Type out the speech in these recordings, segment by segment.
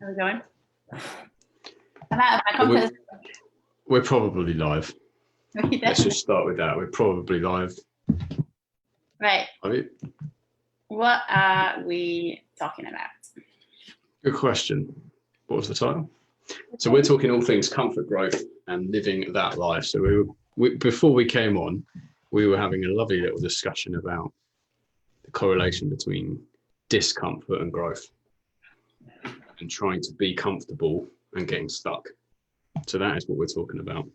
Are we going? I'm out of my comfort zone. We're probably live. We Let's just start with that. We're probably live. Right. Are you? What are we talking about? Good question. What was the title? So we're talking all things comfort, growth, and living that life. So before we came on, we were having a lovely little discussion about the correlation between discomfort and growth, and trying to be comfortable and getting stuck. So that is what we're talking about.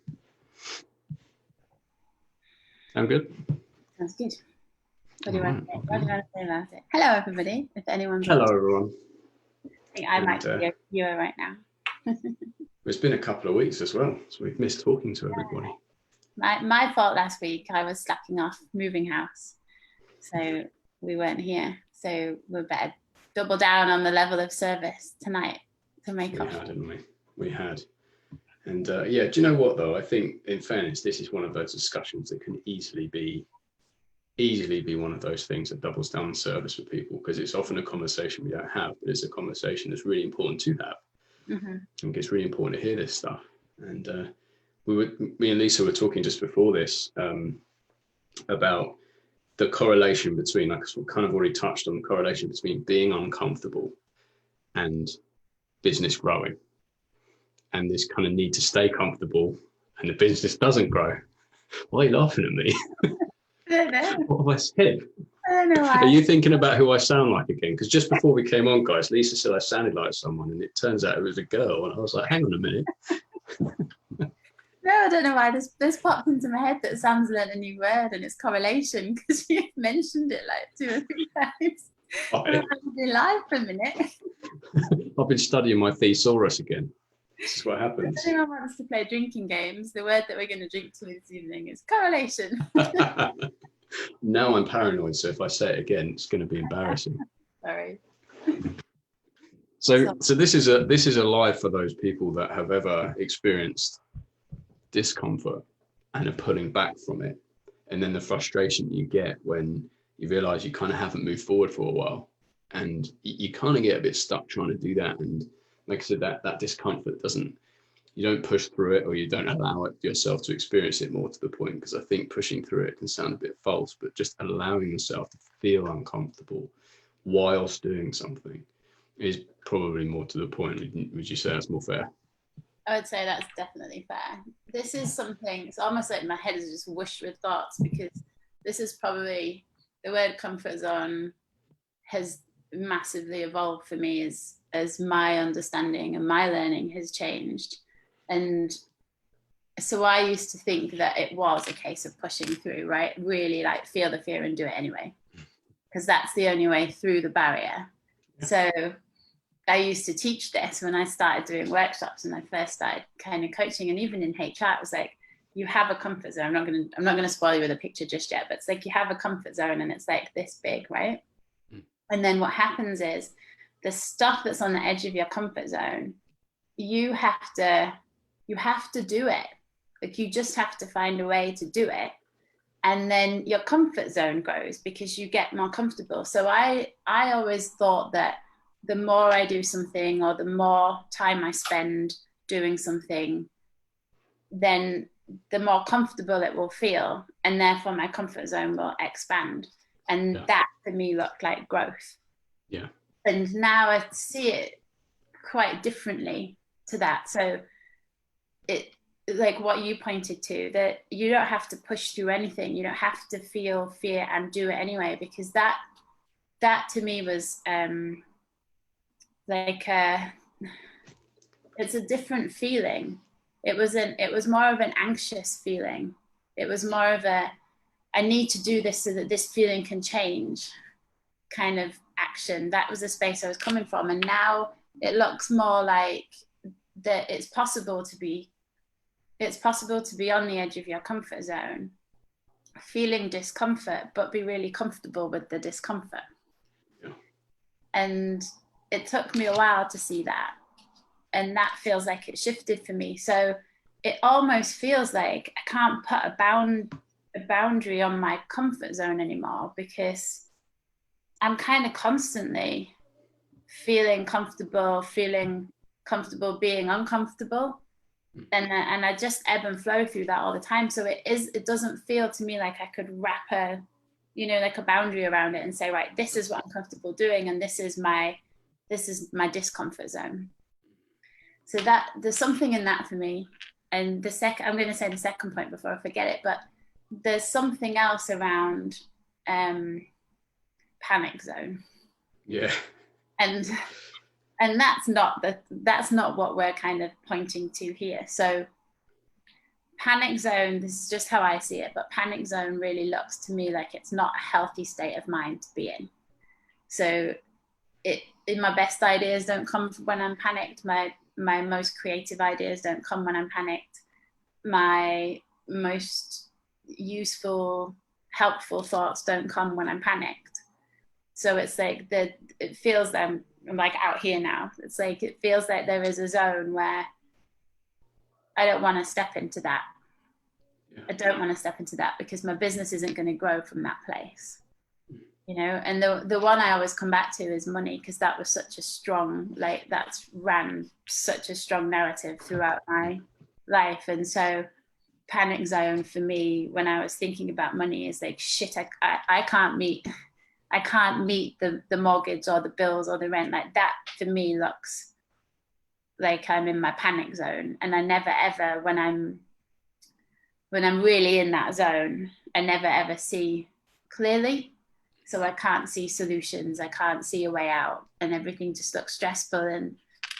Sound good? Sounds good. What do you want to say? What do you want to say about it? Hello, everybody. If anyone's Hello, everyone. I think I might be a viewer right now. It's been a couple of weeks as well, so we've missed talking to everybody. My fault last week. I was slacking off moving house, so we weren't here. So we better double down on the level of service tonight to make up. We had, didn't we? We had. And yeah, do you know what though? I think, in fairness, this is one of those discussions that can easily be one of those things that doubles down on service for people, because it's often a conversation we don't have, but it's a conversation that's really important to have. Mm-hmm. I think it's really important to hear this stuff. And me and Lisa were talking just before this about the correlation between, like we kind of already touched on, the correlation between being uncomfortable and business growing, and this kind of need to stay comfortable and the business doesn't grow. Why are you laughing at me? I don't know. What have I said? I don't know why. Are you thinking about who I sound like again? Because just before we came on, guys, Lisa said I sounded like someone, and it turns out it was a girl, and I was like, hang on a minute. No, I don't know why. This popped into my head that Sam's learned a new word, and it's correlation, because you mentioned it like 2 or 3 times. Right. I've been live for a minute. I've been studying my thesaurus again. This is what happens. If anyone wants to play drinking games, the word that we're going to drink to this evening is correlation. Now I'm paranoid, so if I say it again, it's going to be embarrassing. Sorry. So this is a live for those people that have ever experienced discomfort and are pulling back from it, and then the frustration you get when you realize you kind of haven't moved forward for a while, and you kind of get a bit stuck trying to do that. And like I said, that discomfort you don't push through it, or you don't allow it yourself to experience it more to the point, because I think pushing through it can sound a bit false, but just allowing yourself to feel uncomfortable whilst doing something is probably more to the point. Would you say that's more fair? I would say that's definitely fair. This is something, it's almost like my head is just whooshed with thoughts, because this is probably, the word comfort zone has massively evolved for me as my understanding and my learning has changed. And so I used to think that it was a case of pushing through, right? Really like feel the fear and do it anyway, because that's the only way through the barrier. Yeah. So I used to teach this when I started doing workshops and I first started kind of coaching, and even in HR, it was like, you have a comfort zone. I'm not gonna spoil you with a picture just yet, but it's like you have a comfort zone and it's like this big, right? And then what happens is the stuff that's on the edge of your comfort zone, you have to do it. Like you just have to find a way to do it. And then your comfort zone grows because you get more comfortable. So I always thought that the more I do something, or the more time I spend doing something, then the more comfortable it will feel. And therefore my comfort zone will expand. And that for me looked like growth. Yeah. And now I see it quite differently to that. So it, like what you pointed to, that you don't have to push through anything. You don't have to feel fear and do it anyway, because that to me was it's a different feeling. It was more of an anxious feeling. It was more of I need to do this so that this feeling can change kind of action. That was the space I was coming from. And now it looks more like that it's possible to be on the edge of your comfort zone, feeling discomfort, but be really comfortable with the discomfort. Yeah. And it took me a while to see that. And that feels like it shifted for me. So it almost feels like I can't put a boundary on my comfort zone anymore, because I'm kind of constantly feeling comfortable, feeling comfortable being uncomfortable. And I just ebb and flow through that all the time. So it doesn't feel to me like I could wrap a, like a boundary around it and say, right, this is what I'm comfortable doing, and this is my discomfort zone. So that there's something in that for me. And I'm going to say the second point before I forget it, but there's something else around panic zone. Yeah. And that's not what we're kind of pointing to here. So panic zone, this is just how I see it, but panic zone really looks to me like it's not a healthy state of mind to be in. So my best ideas don't come when I'm panicked. My most creative ideas don't come when I'm panicked. My most useful, helpful thoughts don't come when I'm panicked. So it's like it feels that I'm like out here now. It's like it feels like there is a zone where I don't want to step into that. Yeah. I don't want to step into that because my business isn't going to grow from that place. And the one I always come back to is money, because that was such a strong, that's ran such a strong narrative throughout my life. And so panic zone for me when I was thinking about money is like, shit, I can't meet the mortgage or the bills or the rent. Like that for me looks like I'm in my panic zone. And I never ever, when I'm really in that zone, I never ever see clearly. So I can't see solutions. I can't see a way out, and everything just looks stressful.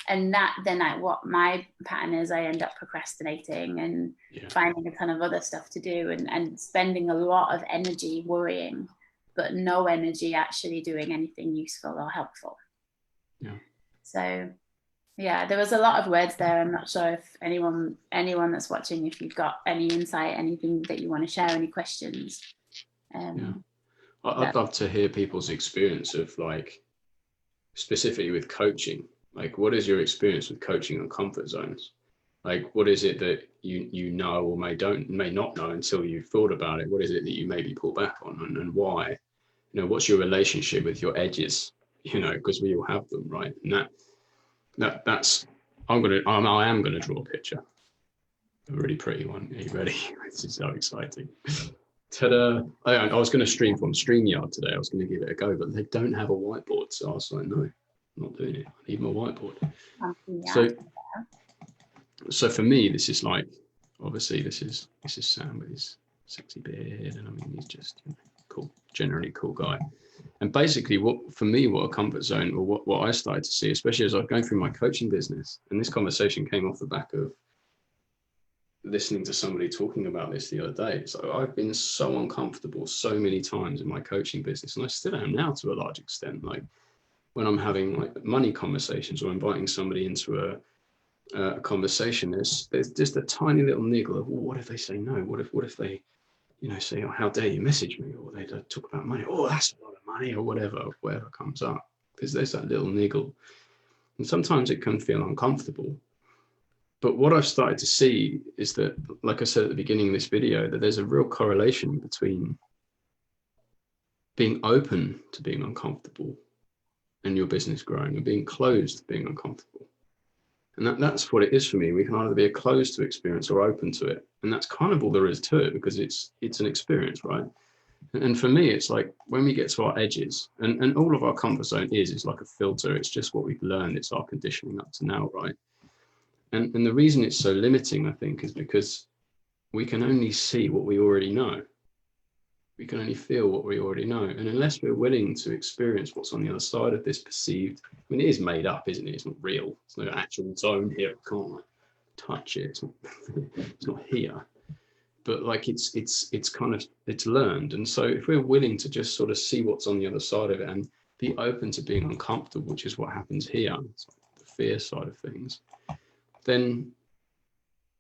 And that then what my pattern is, I end up procrastinating and finding a ton of other stuff to do and spending a lot of energy worrying, but no energy actually doing anything useful or helpful. Yeah. So yeah, there was a lot of words there. I'm not sure if anyone that's watching, if you've got any insight, anything that you want to share, any questions. I'd love to hear people's experience of specifically with coaching. Like, what is your experience with coaching on comfort zones? Like, what is it that you know or may not know until you've thought about it? What is it that you maybe pull back on, and why? What's your relationship with your edges? Because we all have them, right? And that's I am gonna draw a picture, a really pretty one. Are you ready? This is so exciting. Ta-da! I was going to stream from StreamYard today. I was going to give it a go, but they don't have a whiteboard, so I was like, no, I'm not doing it. I need my whiteboard. So for me, this is obviously this is Sam with his sexy beard, and I mean he's just cool, generally cool guy. And basically, what a comfort zone, or what I started to see, especially as I was going through my coaching business, and this conversation came off the back of listening to somebody talking about this the other day. So I've been so uncomfortable so many times in my coaching business, and I still am now to a large extent. Like when I'm having money conversations or inviting somebody into a conversation, there's just a tiny little niggle of, well, what if they say no? What if they say, oh, how dare you message me? Or they talk about money. Oh, that's a lot of money, or whatever comes up. There's that little niggle, and sometimes it can feel uncomfortable. But what I've started to see is that, like I said at the beginning of this video, that there's a real correlation between being open to being uncomfortable and your business growing, and being closed to being uncomfortable. And that's what it is for me. We can either be closed to experience or open to it. And that's kind of all there is to it, because it's an experience, right? And for me, it's like when we get to our edges, and all of our comfort zone is like a filter. It's just what we've learned. It's our conditioning up to now, right? And the reason it's so limiting, I think, is because we can only see what we already know. We can only feel what we already know. And unless we're willing to experience what's on the other side of this perceived, I mean, it is made up, isn't it? It's not real. It's no actual zone here. I can't touch it. It's not here. But it's learned. And so if we're willing to just sort of see what's on the other side of it and be open to being uncomfortable, which is what happens here, it's like the fear side of things, then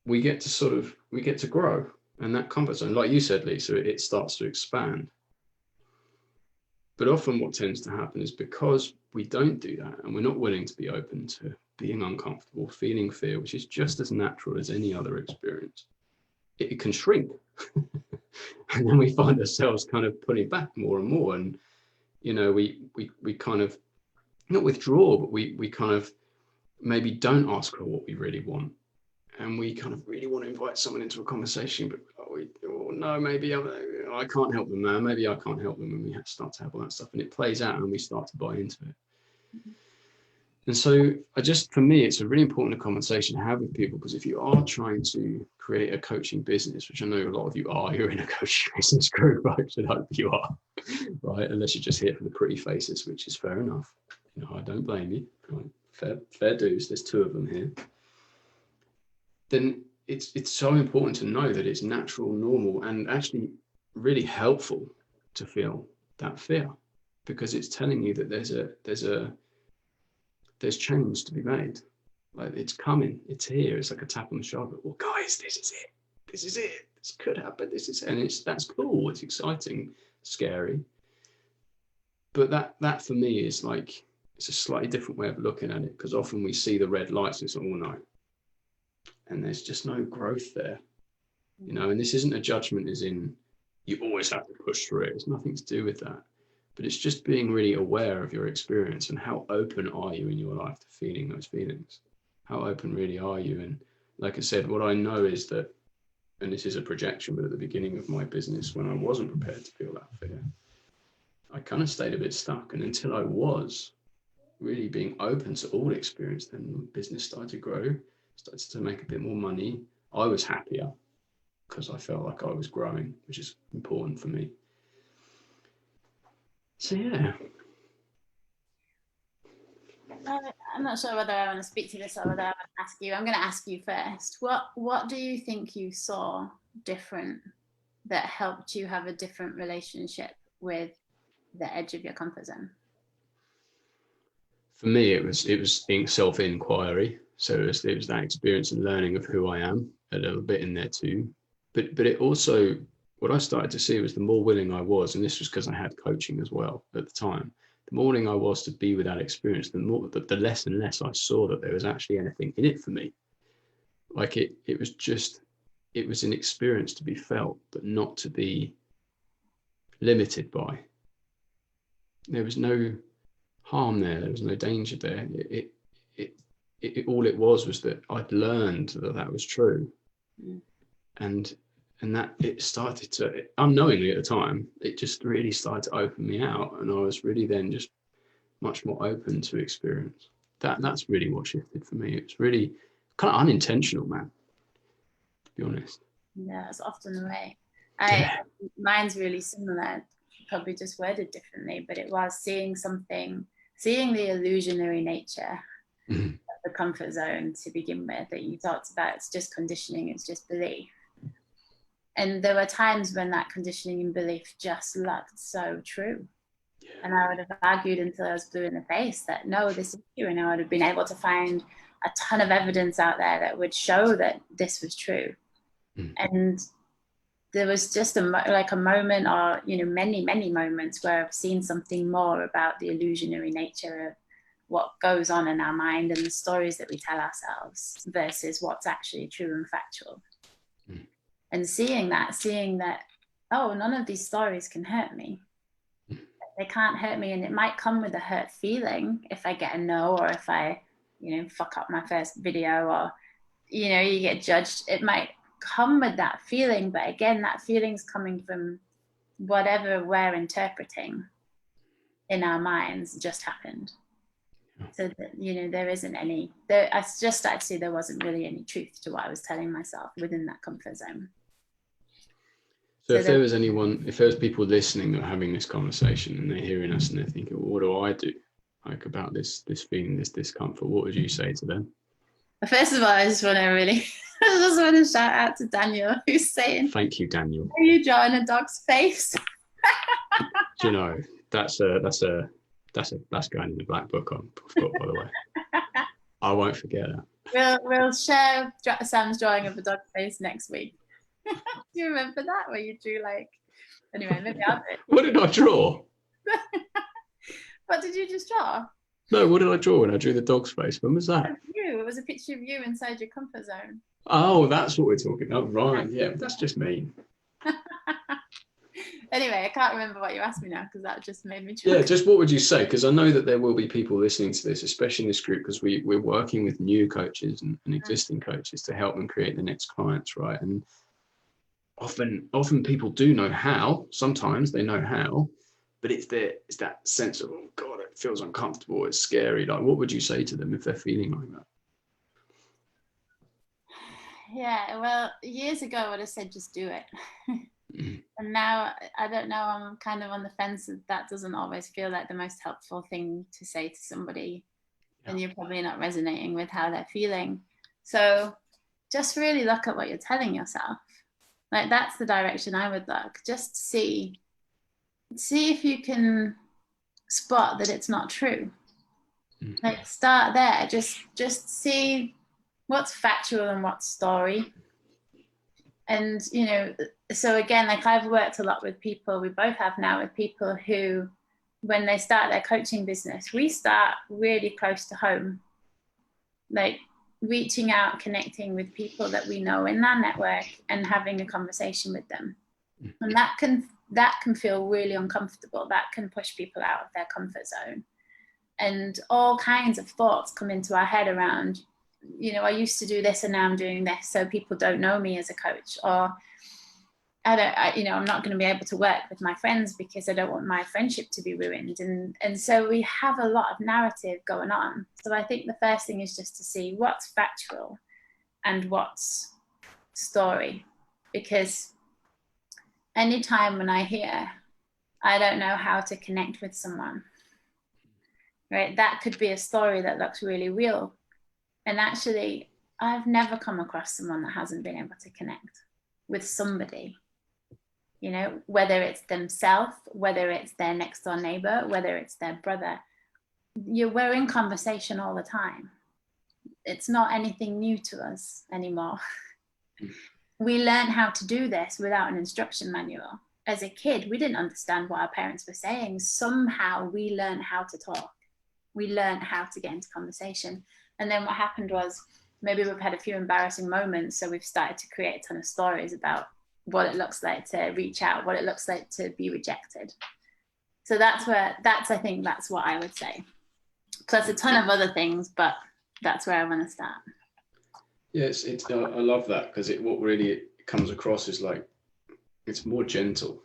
we get to grow. And that comfort zone, like you said, Lisa, it starts to expand. But often what tends to happen is because we don't do that, and we're not willing to be open to being uncomfortable, feeling fear, which is just as natural as any other experience, it can shrink. And then we find ourselves kind of putting back more and more. And, we kind of not withdraw, but we kind of maybe don't ask for what we really want. And we kind of really want to invite someone into a conversation, but no, maybe I can't help them now. Maybe I can't help them. And we start to have all that stuff, and it plays out, and we start to buy into it. And so for me, it's a really important conversation to have with people, because if you are trying to create a coaching business, which I know a lot of you are, you're in a coaching business group, I should hope you are, right? Unless you're just here for the pretty faces, which is fair enough. I don't blame you. Right? Fair dues. There's 2 of them here. Then it's so important to know that it's natural, normal, and actually really helpful to feel that fear, because it's telling you that there's change to be made. Like, it's coming, it's here. It's like a tap on the shoulder. Well, guys, this is it. This could happen. That's cool. It's exciting, scary. But that for me is like, it's a slightly different way of looking at it, because often we see the red lights and it's all no. And there's just no growth there, and this isn't a judgment as in you always have to push through it. It's nothing to do with that, but it's just being really aware of your experience and how open are you in your life to feeling those feelings. How open really are you? And like I said, what I know is that, and this is a projection, but at the beginning of my business, when I wasn't prepared to feel that fear, I kind of stayed a bit stuck. And until I was really being open to all experience, then business started to grow, started to make a bit more money. I was happier because I felt like I was growing, which is important for me. So yeah. I'm not sure whether I want to speak to this or whether I want to ask you. I'm going to ask you first. What do you think you saw different that helped you have a different relationship with the edge of your comfort zone? For me, it was self-inquiry. So it was that experience and learning of who I am, a little bit in there too. But it also, what I started to see was the more willing I was, and this was because I had coaching as well at the time, the more willing I was to be with that experience, the less and less I saw that there was actually anything in it for me. Like it was an experience to be felt, but not to be limited by. There was no harm there. There was no danger there. All it was that I'd learned that was true. And that it started to, unknowingly at the time, it just really started to open me out. And I was really then just much more open to experience. That's really what shifted for me. It's really kind of unintentional, man, to be honest. Yeah, it's often the way. Mine's really similar, probably just worded differently, but it was seeing the illusionary nature of the comfort zone to begin with that you talked about. It's just conditioning, it's just belief. And there were times when that conditioning and belief just looked so true. Yeah. And I would have argued until I was blue in the face that no, this is true. And I would have been able to find a ton of evidence out there that would show that this was true. And there was just a moment, or many moments where I've seen something more about the illusionary nature of what goes on in our mind and the stories that we tell ourselves versus what's actually true and factual. And seeing that, oh, none of these stories can hurt me. They can't hurt me. And it might come with a hurt feeling if I get a no, or if I, fuck up my first video, or, you get judged. It might come with that feeling. But again, that feeling's coming from whatever we're interpreting in our minds just happened. So that, there isn't any, I just started to see there wasn't really any truth to what I was telling myself within that comfort zone. So if there was people listening that are having this conversation and they're hearing us and they're thinking, well, what do I do about this feeling, this discomfort? What would you say to them? First of all, I just want to shout out to Daniel, who's saying, thank you, Daniel. Are you drawing a dog's face? That's going in the black book on, by the way. I won't forget that. We'll share Sam's drawing of a dog face next week. Do you remember that, where you drew anyway, maybe I'll do it. What did I draw? What did you just draw? No, what did I draw when I drew the dog's face? When was that? It was a picture of you inside your comfort zone. Oh, that's what we're talking about. Right, yeah, that's just me. Anyway, I can't remember what you asked me now because that just made me Yeah, drunk. just what would you say? Because I know that there will be people listening to this, especially in this group, because we're working with new coaches and existing coaches to help them create the next clients, right? And often people do know how. Sometimes they know how, but it's that sense of, oh God, it feels uncomfortable, it's scary. Like, what would you say to them if they're feeling like that? Yeah, well, years ago I would have said just do it. Mm. And now I don't know, I'm kind of on the fence that doesn't always feel like the most helpful thing to say to somebody. Yeah. And you're probably not resonating with how they're feeling. So just really look at what you're telling yourself. Like, that's the direction I would look. Just see if you can spot that it's not true. Mm. Like, start there. Just see what's factual and what's story. And, you know, so again, like, I've worked a lot with people, we both have now, with people who, when they start their coaching business, we start really close to home, like reaching out, connecting with people that we know in our network and having a conversation with them. And that can feel really uncomfortable. That can push people out of their comfort zone. And all kinds of thoughts come into our head around, you know, I used to do this and now I'm doing this, so people don't know me as a coach. Or I'm not going to be able to work with my friends because I don't want my friendship to be ruined. And so we have a lot of narrative going on. So I think the first thing is just to see what's factual and what's story. Because anytime when I hear, I don't know how to connect with someone, right, that could be a story that looks really real. And actually, I've never come across someone that hasn't been able to connect with somebody, you know, whether it's themselves, whether it's their next door neighbor, whether it's their brother. We're in conversation all the time. It's not anything new to us anymore. We learn how to do this without an instruction manual. As a kid, we didn't understand what our parents were saying. Somehow we learned how to talk. We learned how to get into conversation. And then what happened was, maybe we've had a few embarrassing moments, so we've started to create a ton of stories about what it looks like to reach out, what it looks like to be rejected. So I think that's what I would say. Plus a ton of other things, but that's where I want to start. Yes, I love that, because what really comes across is like, it's more gentle.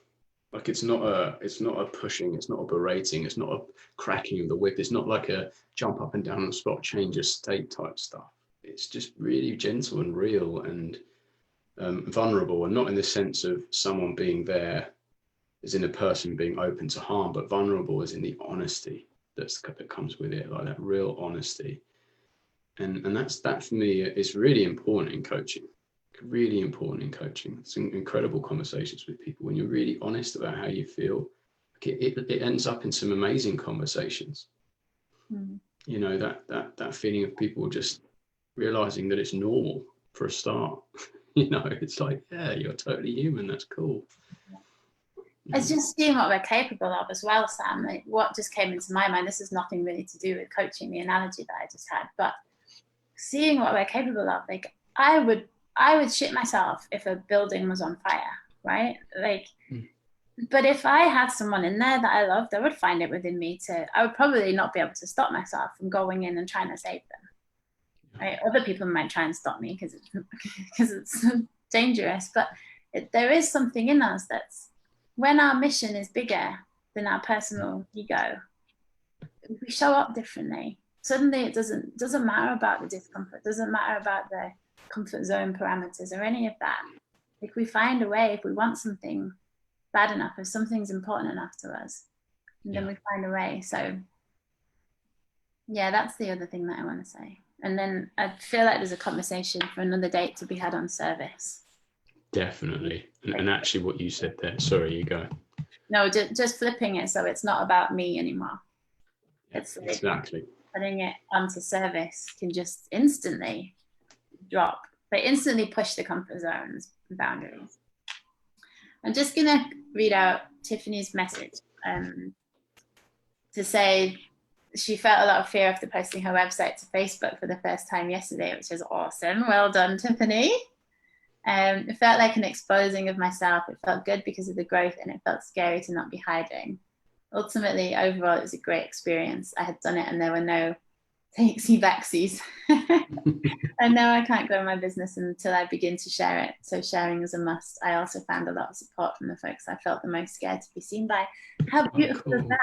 Like, it's not a pushing, it's not a berating, it's not a cracking of the whip. It's not like a jump up and down on the spot, change your state type stuff. It's just really gentle and real and vulnerable, and not in the sense of someone being there as in a person being open to harm, but vulnerable as in the honesty that comes with it, like that real honesty. And that for me is really important in coaching. Really important in coaching. It's incredible conversations with people when you're really honest about how you feel. It ends up in some amazing conversations. You know, that feeling of people just realizing that it's normal for a start. You know, it's like, yeah, you're totally human, that's cool. It's just seeing what we're capable of as well, Sam. Like, what just came into my mind, this is nothing really to do with coaching, the analogy that I just had, but seeing what we're capable of. Like, I would shit myself if a building was on fire, right? Like, but if I had someone in there that I loved, I would find it within me I would probably not be able to stop myself from going in and trying to save them, right? Other people might try and stop me because it's dangerous, but there is something in us that's, when our mission is bigger than our personal ego, we show up differently. Suddenly it doesn't matter about the discomfort, doesn't matter about the comfort zone parameters or any of that. If we find a way, if we want something bad enough, if something's important enough to us, then we find a way. So yeah, that's the other thing that I want to say. And then I feel like there's a conversation for another date to be had on service. Definitely. And actually what you said there, sorry, you go. No, just flipping it so it's not about me anymore. It's like, exactly, putting it onto service can just instantly drop. They instantly push the comfort zones and boundaries. I'm just going to read out Tiffany's message to say she felt a lot of fear after posting her website to Facebook for the first time yesterday, which is awesome. Well done, Tiffany. It felt like an exposing of myself. It felt good because of the growth, and it felt scary to not be hiding. Ultimately, overall, it was a great experience. I had done it, and there were no takesy backsies. And now I can't grow my business until I begin to share it. So sharing is a must. I also found a lot of support from the folks I felt the most scared to be seen by. How beautiful is that?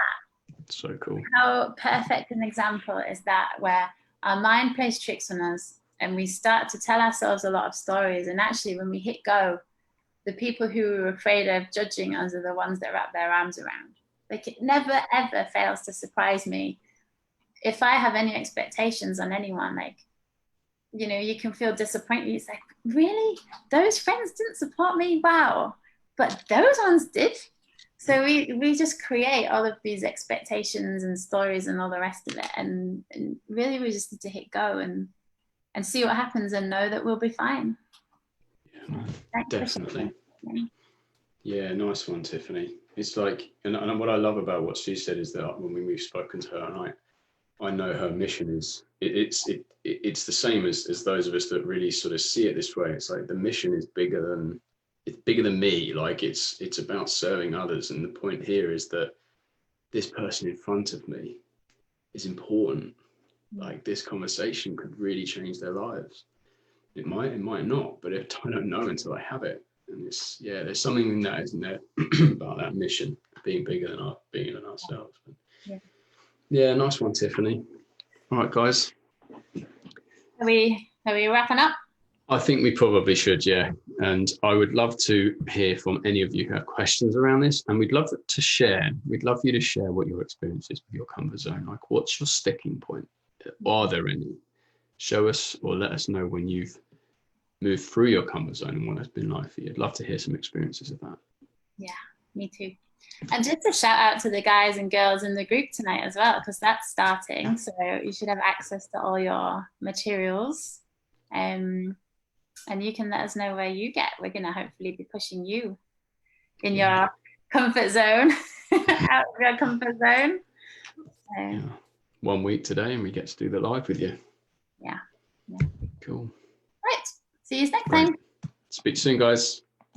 So cool. How perfect an example is that, where our mind plays tricks on us and we start to tell ourselves a lot of stories. And actually, when we hit go, the people who were afraid of judging us are the ones that wrap their arms around. Like, it never, ever fails to surprise me. If I have any expectations on anyone, like, you know, you can feel disappointed. It's like, really? Those friends didn't support me? Wow. But those ones did. So we just create all of these expectations and stories and all the rest of it. And really, we just need to hit go and see what happens and know that we'll be fine. Yeah, no, definitely. Yeah, nice one, Tiffany. It's like, and what I love about what she said is that when we've spoken to her, and I know her mission is, it's the same as those of us that really sort of see it this way. It's like the mission is bigger than me. Like, it's about serving others. And the point here is that this person in front of me is important. Like, this conversation could really change their lives. It might not, but I don't know until I have it. And there's something in that, isn't there, about that mission being bigger than ourselves. But, yeah, nice one, Tiffany. All right, guys. Are we wrapping up? I think we probably should, yeah. And I would love to hear from any of you who have questions around this. And we'd love to share. We'd love you to share what your experience is with your comfort zone. Like, what's your sticking point? Are there any? Show us or let us know when you've moved through your comfort zone and what it's been like for you. I'd love to hear some experiences of that. Yeah, me too. And just a shout out to the guys and girls in the group tonight as well, because that's starting. So you should have access to all your materials. And you can let us know where you get. We're going to hopefully be pushing you in your comfort zone, out of your comfort zone. So, 1 week today and we get to do the live with you. Yeah. Cool. Right. See you next time. Speak soon, guys.